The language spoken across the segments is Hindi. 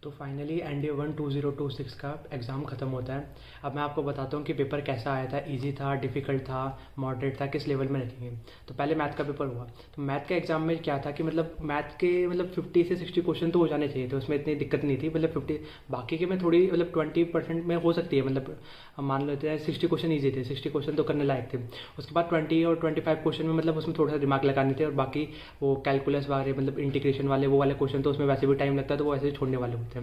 तो फाइनली NDA 1 2026 का एग्ज़ाम ख़त्म होता है। अब मैं आपको बताता हूँ कि पेपर कैसा आया था, इजी था, डिफ़िकल्ट था, मॉडरेट था, किस लेवल में रखेंगे। तो पहले मैथ का पेपर हुआ। तो मैथ के एग्ज़ाम में क्या था कि मतलब मैथ के 50 से 60 क्वेश्चन तो हो जाने चाहिए थे, उसमें इतनी दिक्कत नहीं थी। 50 बाकी के में थोड़ी 20% में हो सकती है। हम मान लेते हैं 60 क्वेश्चन ईजी थे, 60 क्वेश्चन तो करने लायक थे। उसके बाद 20 और 25 क्वेश्चन में उसमें थोड़ा सा दिमाग लगाने थे, और बाकी वो कैलकुलस वाले इंटीग्रेशन वाले वो वाले क्वेश्चन तो उसमें वैसे भी टाइम लगता है, तो वो ऐसे ही छोड़ने वाले होते हैं।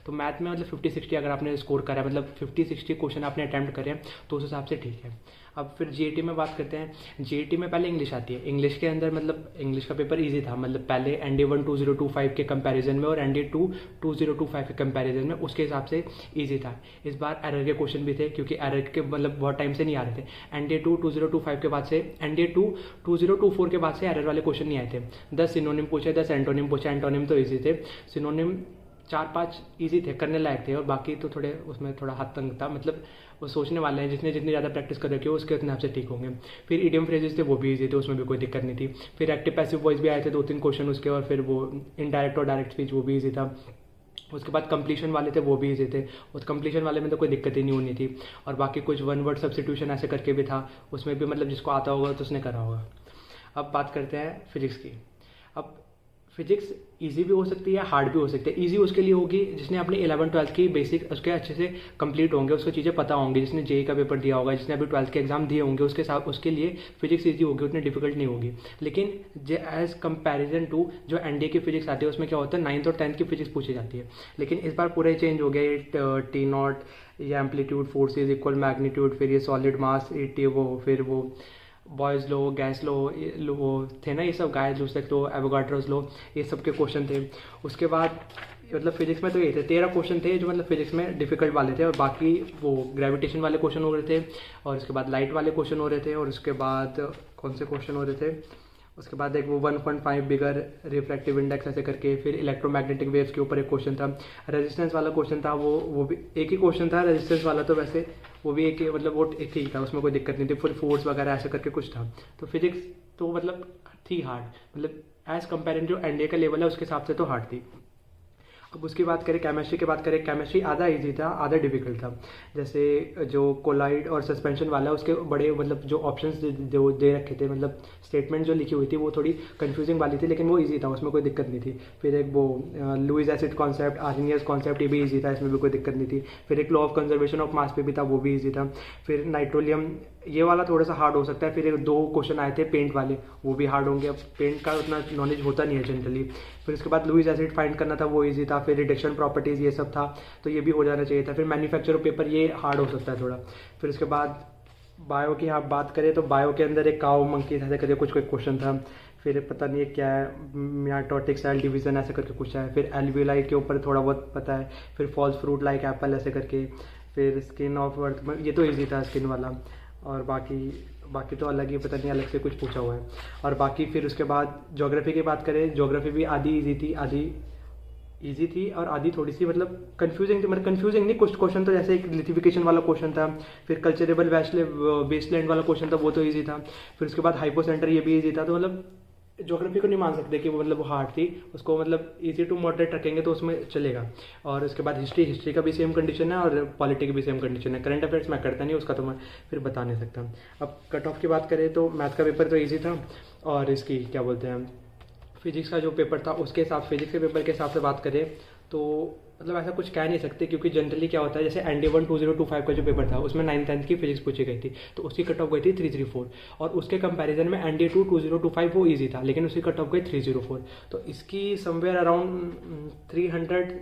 तो मैथ में 50-60 अगर आपने स्कोर करा है, 50-60 क्वेश्चन आपने अटैम्प्ट करे हैं, तो उस हिसाब से ठीक है। अब फिर GAT में बात करते हैं। GAT में पहले इंग्लिश आती है। इंग्लिश के अंदर इंग्लिश का पेपर इजी था। पहले NDA 1 2025 के कंपैरिजन में और NDA 2 2025 के कंपैरिजन में उसके हिसाब से इजी था। इस बार एरर के क्वेश्चन भी थे, क्योंकि एरर के बहुत टाइम से नहीं आ रहे थे। NDA 2 2025 के बाद से NDA 2 2024 के बाद से एरर वाले क्वेश्चन नहीं आए थे। 10 सिनोनिम पूछे, 10 एंटोनिम पूछे। एंटोनिम तो ईजी थे, सिनोनिम 4-5 ईजी थे, करने लायक थे, और बाकी तो थोड़े उसमें थोड़ा हद तंग था। वो सोचने वाले हैं, जितनी ज़्यादा प्रैक्टिस कर रखे हो उसके उतने आपसे ठीक होंगे। फिर इडियम फ्रेजेस थे, वो भी ईजी थे, उसमें भी कोई दिक्कत नहीं थी। फिर एक्टिव पैसिव वॉइस भी आए थे 2-3 क्वेश्चन उसके, और फिर वो इनडायरेक्ट और डायरेक्ट स्पीच वो भी ईजी था। उसके बाद कंप्लीशन वाले थे, वो भी ईजी थे। उस कंप्लीशन वाले में तो कोई दिक्कत ही नहीं होनी थी। और बाकी कुछ वन वर्ड सब्स्टिट्यूशन ऐसे करके भी था, उसमें भी जिसको आता होगा तो उसने करा होगा। अब बात करते हैं फिजिक्स की। अब फिजिक्स इजी भी हो सकती है, हार्ड भी हो सकती है। इजी उसके लिए होगी जिसने अपनी 11th-12th की बेसिक उसके अच्छे से कंप्लीट होंगे, उसको चीज़ें पता होंगी, जिसने JEE का पेपर दिया होगा, जिसने अभी 12th के एग्जाम दिए होंगे, उसके साथ उसके लिए फिजिक्स इजी होगी, उतनी डिफिकल्ट नहीं होगी। लेकिन एज कंपैरिजन टू जो NDA की फिजिक्स आती है, उसमें क्या होता है 9th और 10th की फिजिक्स पूछी जाती है। लेकिन इस बार पूरा ही चेंज हो गया। T0, ये एम्पलीट्यूड, फोर्सेज, इक्वल मैग्नीट्यूड, फिर ये सॉलिड मास, फिर वो बॉयज़ लो, गैस लो, वो थे ना, ये सब गायस लूसेक लो, एवोगाड्रोस लो, ये सब के क्वेश्चन थे। उसके बाद फिजिक्स में तो ये थे 13 क्वेश्चन थे जो फिजिक्स में डिफिकल्ट वाले थे, और बाकी वो ग्रेविटेशन वाले क्वेश्चन हो रहे थे, और उसके बाद लाइट वाले क्वेश्चन हो रहे थे, और उसके बाद कौन से क्वेश्चन हो रहे थे, उसके बाद एक वो 1.5 बिगर रिफ्रैक्टिव इंडेक्स ऐसे करके। फिर इलेक्ट्रोमैग्नेटिक वेव्स के ऊपर एक क्वेश्चन था। रेजिस्टेंस वाला क्वेश्चन था, वो भी एक ही क्वेश्चन था रेजिस्टेंस वाला, तो वैसे वो भी एक वो एक ही था, उसमें कोई दिक्कत नहीं थी। फिर फोर्स वगैरह ऐसे करके कुछ था। तो फिजिक्स तो थी हार्ड, एज कंपेरिजन जो NDA का लेवल है उसके हिसाब से तो हार्ड थी। अब उसकी बात करें, केमिस्ट्री की बात करें, केमिस्ट्री आधा इजी था, आधा डिफिकल्ट था। जैसे जो कोलाइड और सस्पेंशन वाला है, उसके बड़े जो ऑप्शंस दे रखे थे, स्टेटमेंट जो लिखी हुई थी वो थोड़ी कंफ्यूजिंग वाली थी, लेकिन वो इजी था, उसमें कोई दिक्कत नहीं थी। फिर एक वो Lewis acid concept, Arrhenius concept, ये भी इजी था, इसमें भी कोई दिक्कत नहीं थी। फिर एक law of conservation of mass पे भी था, वो भी इजी था। फिर नाइट्रोलियम, ये वाला थोड़ा सा हार्ड हो सकता है। फिर एक 2 क्वेश्चन आए थे पेंट वाले, वो भी हार्ड होंगे। अब पेंट का उतना नॉलेज होता नहीं है जनरली। फिर उसके बाद लुईस एसिड फाइंड करना था, वो इजी था। फिर रिडक्शन प्रॉपर्टीज़ ये सब था, तो ये भी हो जाना चाहिए था। फिर मैन्युफैक्चर पेपर, ये हार्ड हो सकता है थोड़ा। फिर उसके बाद बायो की आप बात करें तो बायो के अंदर एक काउ मंकी ऐसे करके कुछ क्वेश्चन था। फिर पता नहीं क्या है, मियाटोटिक सेल डिवीजन ऐसे करके कुछ है। फिर एल्वियोलाई के ऊपर थोड़ा बहुत पता है। फिर फॉल्स फ्रूट लाइक एप्पल ऐसे करके। फिर स्किन ऑफ अर्थ, ये तो ईजी था स्किन वाला। और बाकी तो अलग ही, पता नहीं अलग से कुछ पूछा हुआ है। और बाकी फिर उसके बाद ज्योग्राफी की बात करें, ज्योग्राफी भी आधी ईजी थी, आधी ईजी थी, और आधी थोड़ी सी कंफ्यूजिंग थी। कंफ्यूजिंग नहीं, कुछ क्वेश्चन तो जैसे एक लिथिफिकेशन वाला क्वेश्चन था। फिर कल्चरेबल वेस्टलैंड वाला क्वेश्चन था, वो तो ईजी था। फिर उसके बाद हाइपोसेंटर, ये भी ईजी था। तो ज्योग्राफी को नहीं मान सकते कि वो हार्ड थी, उसको ईजी टू मॉडरेट रखेंगे तो उसमें चलेगा। और उसके बाद हिस्ट्री का भी सेम कंडीशन है, और पॉलिटी की भी सेम कंडीशन है। करंट अफेयर्स मैं करता नहीं, उसका तो मैं फिर बता नहीं सकता। अब कट ऑफ की बात करें तो मैथ का पेपर तो ईजी था, और इसकी क्या बोलते हैं, फिजिक्स का जो पेपर था उसके हिसाब, फिजिक्स के पेपर के हिसाब से बात करें तो ऐसा कुछ कह नहीं सकते, क्योंकि जनरली क्या होता है, जैसे NDA 1 2025 का जो पेपर था उसमें 9th-10th की फिजिक्स पूछी गई थी, तो उसकी कट ऑफ गई थी 334। और उसके कंपैरिजन में NDA 2 2025 वो ईजी था, लेकिन उसकी कट ऑफ गई 304। तो इसकी समवेयर अराउंड 300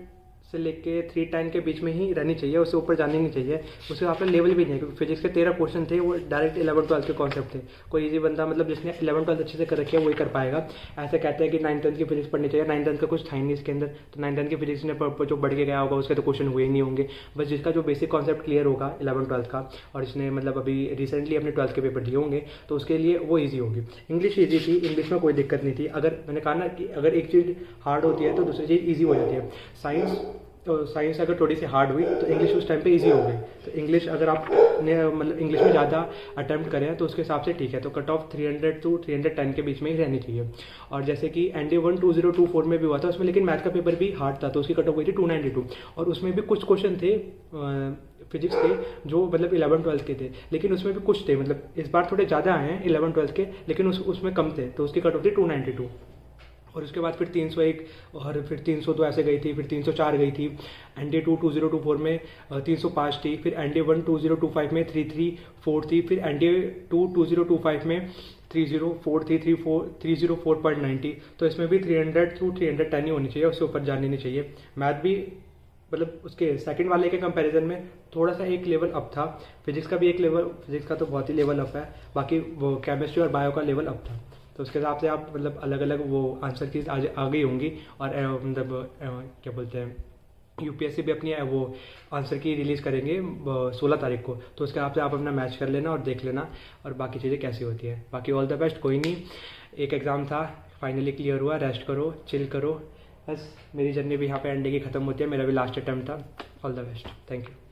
से लेके 310 के बीच में ही रहनी चाहिए, उससे ऊपर जानी नहीं चाहिए। उससे आपका लेवल भी नहीं है, क्योंकि फिजिक्स के 13 क्वेश्चन थे, वो डायरेक्ट 11th-12th के कॉन्सेप्ट थे। कोई इजी बंदा जिसने 11th-12th अच्छे से कर रखी है वही कर पाएगा। ऐसे कहते हैं कि 9th-10th की फिजिक्स पढ़नी चाहिए, 9th-10th का कुछ था ही नहीं इसके अंदर, तो 9th-10th की फिजिक्स ने जो बढ़ के गया होगा उसके तो क्वेश्चन हुए ही नहीं होंगे। बस जिसका जो बेसिक कॉन्सेप्ट क्लियर होगा 11th-12th का, और जिसने अभी रिसेंटली अपने 12th के पेपर दिए होंगे, तो उसके लिए वो ईजी होगी। इंग्लिश ईजी थी, इंग्लिश में कोई दिक्कत नहीं थी। अगर मैंने कहा ना कि अगर एक चीज़ हार्ड होती है तो दूसरी चीज़ ईजी हो जाती है। साइंस साइंस अगर थोड़ी सी हार्ड हुई तो इंग्लिश उस टाइम पे इजी हो गई। तो इंग्लिश अगर आप ने मतलब इंग्लिश में ज़्यादा अटैम्प्ट करें तो उसके हिसाब से ठीक है। तो कट ऑफ 300 to 310 के बीच में ही रहनी चाहिए। और जैसे कि ND 1 2024 में भी हुआ था उसमें, लेकिन मैथ का पेपर भी हार्ड था तो उसकी कट ऑफ गई थी 292। और उसमें भी कुछ क्वेश्चन थे फिजिक्स के जो मतलब 11-12 के थे, लेकिन उसमें भी कुछ थे, मतलब इस बार थोड़े ज़्यादा आए हैं 11-12 के, लेकिन उसमें कम थे तो उसकी कट ऑफ थी 292। और उसके बाद फिर 301 और फिर 302 ऐसे गई थी, फिर 304 गई थी। ND 2 2024 में 305 थी, फिर ND 1 2025 में 334 थी, फिर ND 2 2025 में 304 थी, 304.90। तो इसमें भी 300 to 310 ही होनी चाहिए, उससे ऊपर जानी नहीं चाहिए। मैथ भी मतलब उसके सेकंड वाले के कंपैरिजन में थोड़ा सा एक लेवल अप था। फिजिक्स का भी एक लेवल, फिजिक्स का तो बहुत ही लेवल अप है, बाकी वो केमिस्ट्री और बायो का लेवल अप था। तो उसके हिसाब से आप मतलब अलग अलग वो आंसर की आ गई होंगी। और मतलब क्या बोलते हैं, यूपीएससी भी अपनी वो आंसर की रिलीज़ करेंगे 16 तारीख को। तो उसके हिसाब से आप अपना मैच कर लेना और देख लेना और बाकी चीज़ें कैसी होती है। बाकी ऑल द बेस्ट। कोई नहीं, एक एग्ज़ाम था, फाइनली क्लियर हुआ, रेस्ट करो, चिल करो। बस मेरी जर्नी भी यहाँ पे एंड की ख़त्म होती है, मेरा भी लास्ट अटैम्प्ट था। All the best, thank you.